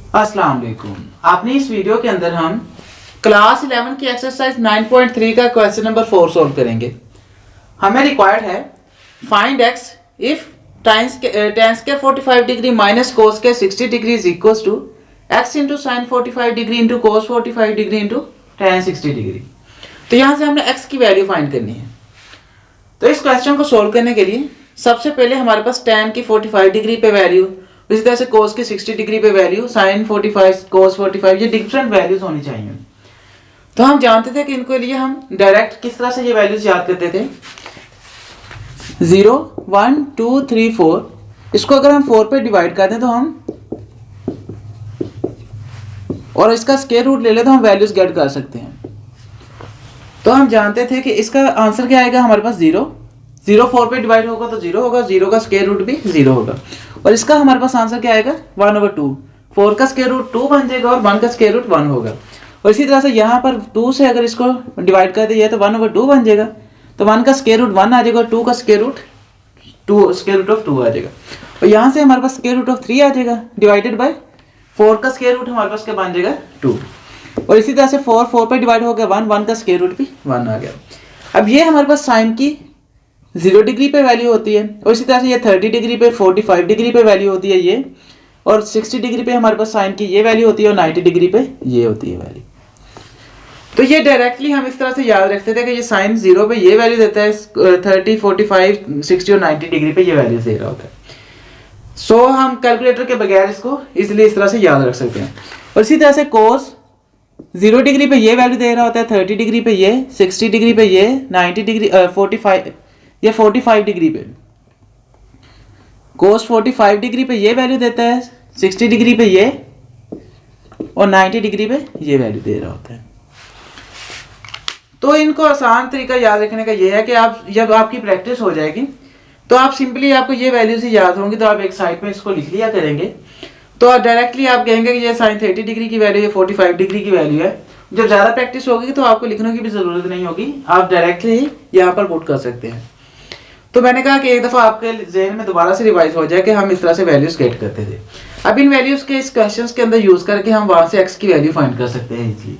अस्सलाम वालेकुम। आपने इस वीडियो के अंदर हम क्लास 11 की एक्सरसाइज 9.3 का क्वेश्चन नंबर 4 सॉल्व करेंगे। हमें रिक्वायर्ड है find x if tan square 45 degree minus cos के 60 degree is equal to x into sine 45 degree into cos 45 degree into tan 60 degree. तो यहाँ से हमने एक्स की वैल्यू फाइंड करनी है। तो इस क्वेश्चन को सोल्व करने के लिए सबसे पहले हमारे पास tan की 45 डिग्री पे वैल्यू, इसी तरह से कोस की 60 डिग्री पे वैल्यू, साइन 45 कोस 45, ये डिफरेंट वैल्यूज होनी चाहिए। तो हम जानते थे कि इनके लिए हम डायरेक्ट किस तरह से ये वैल्यूज याद करते थे। 0 1 2 3 4, इसको अगर हम 4 पे डिवाइड कर दें तो हम और इसका स्क्वायर रूट ले लें तो हम वैल्यूज गेट कर सकते हैं। तो हम जानते थे कि इसका आंसर क्या आएगा हमारे पास 0 4 पे डिवाइड होगा तो 0 होगा, 0 का स्क्वायर रूट भी 0 होगा। और इसका हमारे पास आंसर क्या आएगा 1/2। 4 का स्क्वायर रूट 2 बन जाएगा और 1 का स्क्वायर रूट 1 होगा। और इसी तरह से यहाँ पर 2 से अगर इसको डिवाइड कर दिया तो 1/2 बन जाएगा, तो 1 का स्क्वायर रूट 1 आ जाएगा और 2 का square root 2 square root of 2 आ जाएगा। और यहाँ से हमारे पास स्क्वायर रूट ऑफ 3 आ जाएगा डिवाइडेड बाय 4 का स्क्वायर रूट हमारे पास क्या बन जाएगा 2। और इसी तरह से 4 पे डिवाइड हो गया 1 का स्क्वायर रूट भी 1 आ गया। अब ये हमारे पास साइन की 0 डिग्री पे वैल्यू होती है, और इसी तरह से ये 30 डिग्री पे 45 डिग्री पे वैल्यू होती है ये, और 60 डिग्री पे हमारे पास साइन की ये वैल्यू होती है और 90 डिग्री पे ये होती है वैल्यू। तो ये डायरेक्टली हम इस तरह से याद रखते थे कि ये साइन 0 पे ये वैल्यू देता है, 30 45 60 और 90 डिग्री पे ये वैल्यू दे रहा होता है। सो हम कैलकुलेटर के बगैर इसको इसलिए इस तरह से याद रख सकते हैं। और इसी तरह से कोस 0 डिग्री पे ये वैल्यू दे रहा होता है, 30 डिग्री पे ये, 60 डिग्री पे ये, 90 डिग्री 45 डिग्री पे कोस 45 डिग्री पे ये वैल्यू देता है, 60 डिग्री पे ये और 90 डिग्री पे ये वैल्यू दे रहा होता है। तो इनको आसान तरीका याद रखने का ये है कि आप जब आपकी प्रैक्टिस हो जाएगी तो आप सिंपली आपको ये वैल्यू से याद होंगी तो आप एक साइड में इसको लिख लिया करेंगे। तो आप डायरेक्टली आप कहेंगे कि ये साइन 30 डिग्री की वैल्यू है, 45 डिग्री की वैल्यू है। जब ज़्यादा प्रैक्टिस होगी तो आपको लिखने की भी ज़रूरत नहीं होगी, आप डायरेक्टली ही यहाँ पर पुट कर सकते हैं। तो मैंने कहा कि एक दफ़ा आपके जहन में दोबारा से रिवाइज हो जाए कि हम इस तरह से वैल्यूज गेट करते थे। अब इन वैल्यूज के इस क्वेश्चंस के अंदर यूज़ करके हम वहाँ से एक्स की वैल्यू फाइंड कर सकते हैं इजीली।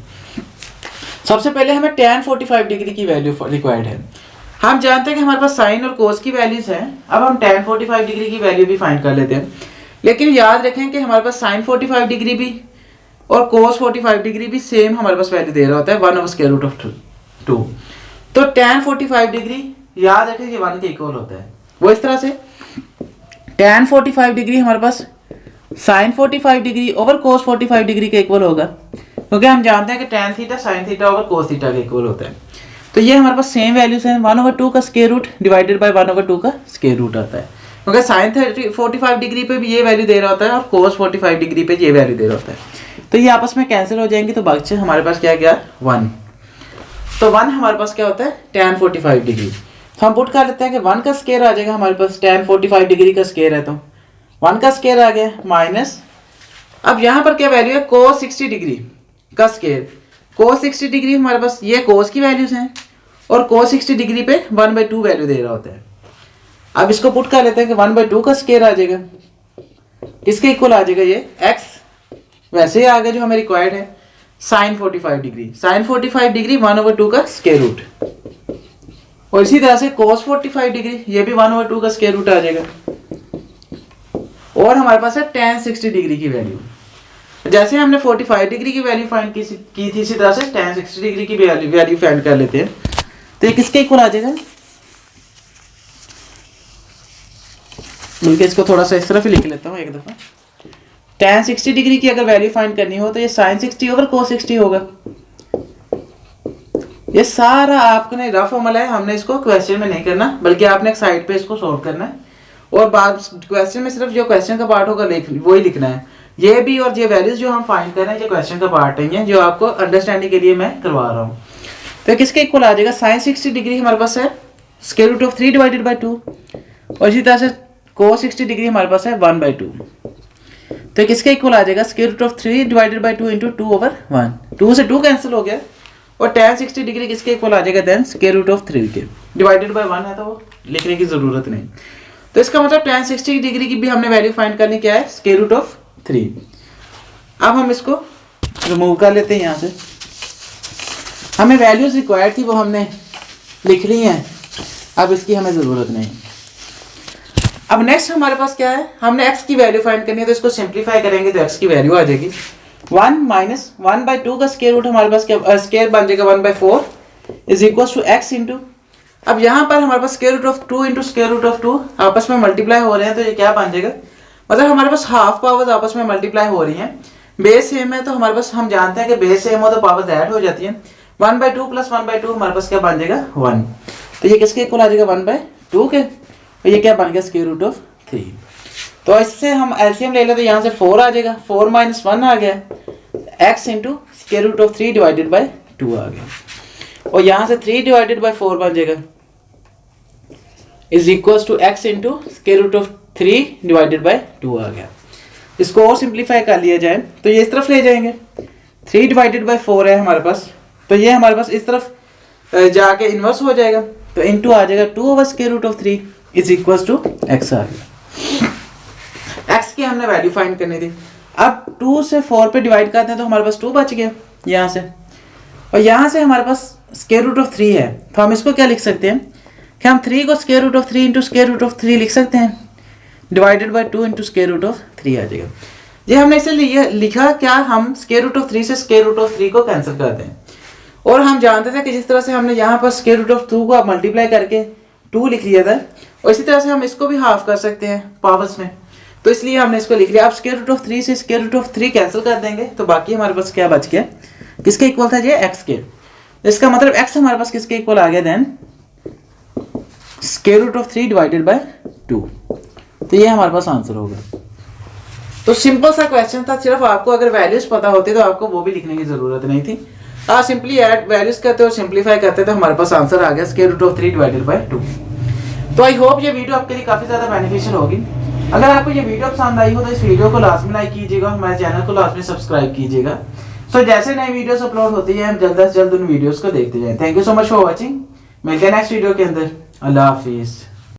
सबसे पहले हमें tan 45 डिग्री की वैल्यू रिक्वायर्ड है। हम जानते हैं कि हमारे पास साइन और कोस की वैल्यूज हैं। अब हम tan 45 डिग्री की वैल्यू भी फाइंड कर लेते हैं, लेकिन याद रखें कि हमारे पास साइन 45 डिग्री भी और कोस 45 डिग्री भी सेम हमारे पास वैल्यू दे रहा होता है 1/√2। तो tan 45 डिग्री याद रखें कि 1 के इक्वल होता है। वो इस तरह से tan 45 डिग्री हमारे पास साइन 45 डिग्री ओवर कोस 45 डिग्री के इक्वल होगा, क्योंकि हम जानते हैं कि tan theta sine theta over cos theta के इक्वल होता है। तो ये हमारे पास सेम वैल्यूज हैं, 1/2 का स्क्वायर रूट डिवाइडेड बाय 1/2 का स्क्वायर रूट आता है, क्योंकि साइन 45 डिग्री पे भी ये वैल्यू दे रहा होता है और कोस 45 डिग्री पे ये वैल्यू दे रहा होता है। तो ये आपस में कैंसिल हो जाएंगे, तो बच्चे हमारे पास क्या गया 1। तो 1 हमारे पास क्या होता है tan 45 डिग्री। तो हम पुट कर लेते हैं कि 1 का स्क्वायर आ जाएगा हमारे पास, tan 45 डिग्री का स्क्वायर है तो 1 का स्क्वायर आ गया माइनस, अब यहाँ पर क्या वैल्यू है कोस 60 डिग्री का स्क्वायर। कोस 60 डिग्री हमारे पास ये कोस की वैल्यूज हैं और कोस 60 डिग्री पे 1/2 वैल्यू दे रहा होता है। अब इसको पुट कर लेते हैं कि 1/2 का स्क्वायर आ जाएगा, किसके इक्वल आ जाएगा ये x, वैसे ही आ गया जो हमें रिक्वायर्ड है साइन 45 डिग्री। साइन 45 डिग्री 1/2 का स्क्वायर रूट, और इसी तरह से कोस 45 डिग्री ये भी 1/2 का स्क्वायर रूट आ जाएगा। और हमारे पास है tan 60 डिग्री की वैल्यू। जैसे हमने 45 डिग्री की वैल्यू फाइंड की थी, इसी तरह से tan 60 डिग्री की वैल्यू फाइंड कर लेते हैं। तो ये किसके इक्वल आ जाएगा, बल्कि इसको थोड़ा सा इस तरफ ही लिख लेता हूँ एक दफ़ा। tan 60 डिग्री की अगर वैल्यू फाइंड करनी हो तो ये साइन 60 ओवर कोस 60 होगा। ये सारा आपने रफ अमल है, हमने इसको क्वेश्चन में नहीं करना, बल्कि आपने एक साइड पे इसको सोल्व करना है और बाद क्वेश्चन में सिर्फ जो क्वेश्चन का पार्ट होगा वही लिखना है। ये भी और ये वैल्यूज जो हम फाइंड कर रहे हैं ये क्वेश्चन का पार्ट नहीं है, जो आपको अंडरस्टैंडिंग के लिए मैं करवा रहा हूँ। तो किसके इक्वल आ जाएगा साइन 60 डिग्री हमारे पास है square root of 3 divided by 2, और इसी तरह से कोस 60 डिग्री हमारे पास है 1/2। तो किसके इक्वल आ जाएगा square root of 3 divided by 2 into 2/1। 2 से 2 कैंसिल हो गया, और tan 60 डिग्री किसके इक्वल आ जाएगा देन स्क्वायर रूट ऑफ 3 के, डिवाइडेड बाय 1 है तो वो लिखने की ज़रूरत नहीं। तो इसका मतलब tan 60 डिग्री की भी हमने वैल्यू फाइंड करनी क्या है स्क्वायर रूट ऑफ 3। अब हम इसको रिमूव कर लेते हैं यहाँ से। हमें वैल्यूज रिक्वायर्ड थी वो हमने लिख ली हैं, अब इसकी हमें ज़रूरत नहीं। अब नेक्स्ट हमारे पास क्या है, हमने x की वैल्यू फाइंड करनी है, तो इसको सिंप्लीफाई करेंगे तो x की वैल्यू आ जाएगी 1 माइनस 1/2 का स्क्वायर रूट हमारे पास क्या स्क्वायर बन जाएगा 1/4 is equal to x into, अब यहाँ पर हमारे पास square root of 2 into square root of 2 आपस में मल्टीप्लाई हो रहे हैं, तो ये क्या बन जाएगा, मतलब हमारे पास हाफ पावर्स आपस में मल्टीप्लाई हो रही हैं, बेस सेम है तो हमारे पास हम जानते हैं कि बेस सेम हो तो पावर्स ऐड हो जाती हैं। 1/2 प्लस 1/2 हमारे पास क्या बन जाएगा 1, तो ये किसके इक्वल आ जाएगा 1/2 के, और ये क्या बन गया स्क्वायर रूट ऑफ 3। तो इससे हम एलसीएम ले लेते, तो यहाँ से 4 आ जाएगा, 4 माइनस 1 आ गया, x into square root of 3 divided by 2 आ गया, और यहाँ से 3 डिवाइडेड बाई 4 बन जाएगा is equal to x into square root of 3 divided by 2 आ गया। इसको और सिंप्लीफाई कर लिया जाए तो ये इस तरफ ले जाएंगे, 3 डिवाइडेड बाई 4 है हमारे पास, तो ये हमारे पास इस तरफ जाके इन्वर्स हो जाएगा, तो इनटू आ जाएगा 2 over square root of 3 is equal to x आ गया। x की हमने वैल्यू फाइंड करनी थी, अब 2 से 4 पे डिवाइड करते हैं तो हमारे पास 2 बच गया यहाँ से, और यहाँ से हमारे पास स्क्वायर रूट ऑफ 3 है, तो हम इसको क्या लिख सकते हैं कि हम 3 को square root of 3 into square root of 3 लिख सकते हैं, divided by 2 into square root of 3 आ जाएगा। ये हमने इसे लिखा क्या, हम स्क्वायर रूट ऑफ 3 से स्क्वायर रूट ऑफ 3 को कैंसिल करते हैं, और हम जानते थे कि जिस तरह से हमने यहाँ पर स्क्वायर रूट ऑफ 2 को मल्टीप्लाई करके 2 लिख लिया था, और इसी तरह से हम इसको भी हाफ कर सकते हैं पावर्स में, तो इसलिए हमने इसको लिख लिया। अब स्क्वायर रूट ऑफ 3 से स्क्वायर रूट ऑफ 3 कैंसिल कर देंगे, तो बाकी हमारे पास क्या बच गया, किसके इक्वल था ये x के, इसका मतलब x हमारे पास किसके इक्वल आ गया then square root of 3 divided by 2, तो ये हमारे पास आंसर होगा। तो सिंपल सा क्वेश्चन था, सिर्फ आपको अगर वैल्यूज पता होती तो आपको वो भी लिखने की जरूरत नहीं थी, आप सिंपली ऐड वैल्यूज करते और सिंप्लीफाई करते तो हमारे पास आंसर आ गया square root of 3 divided by 2। तो आई होप ये वीडियो आपके लिए काफी ज्यादा बेनिफिशियल होगी। अगर आपको ये वीडियो पसंद आई हो तो इस वीडियो को लाजमी लाइक कीजिएगा, हमारे चैनल को लाजमी सब्सक्राइब कीजिएगा। सो जैसे नई वीडियोस अपलोड होती है हम जल्द से जल्द उन वीडियोस को देखते जाएं। Thank you so much for watching, मिलते हैं नेक्स्ट वीडियो के अंदर। अल्लाह हाफिज़।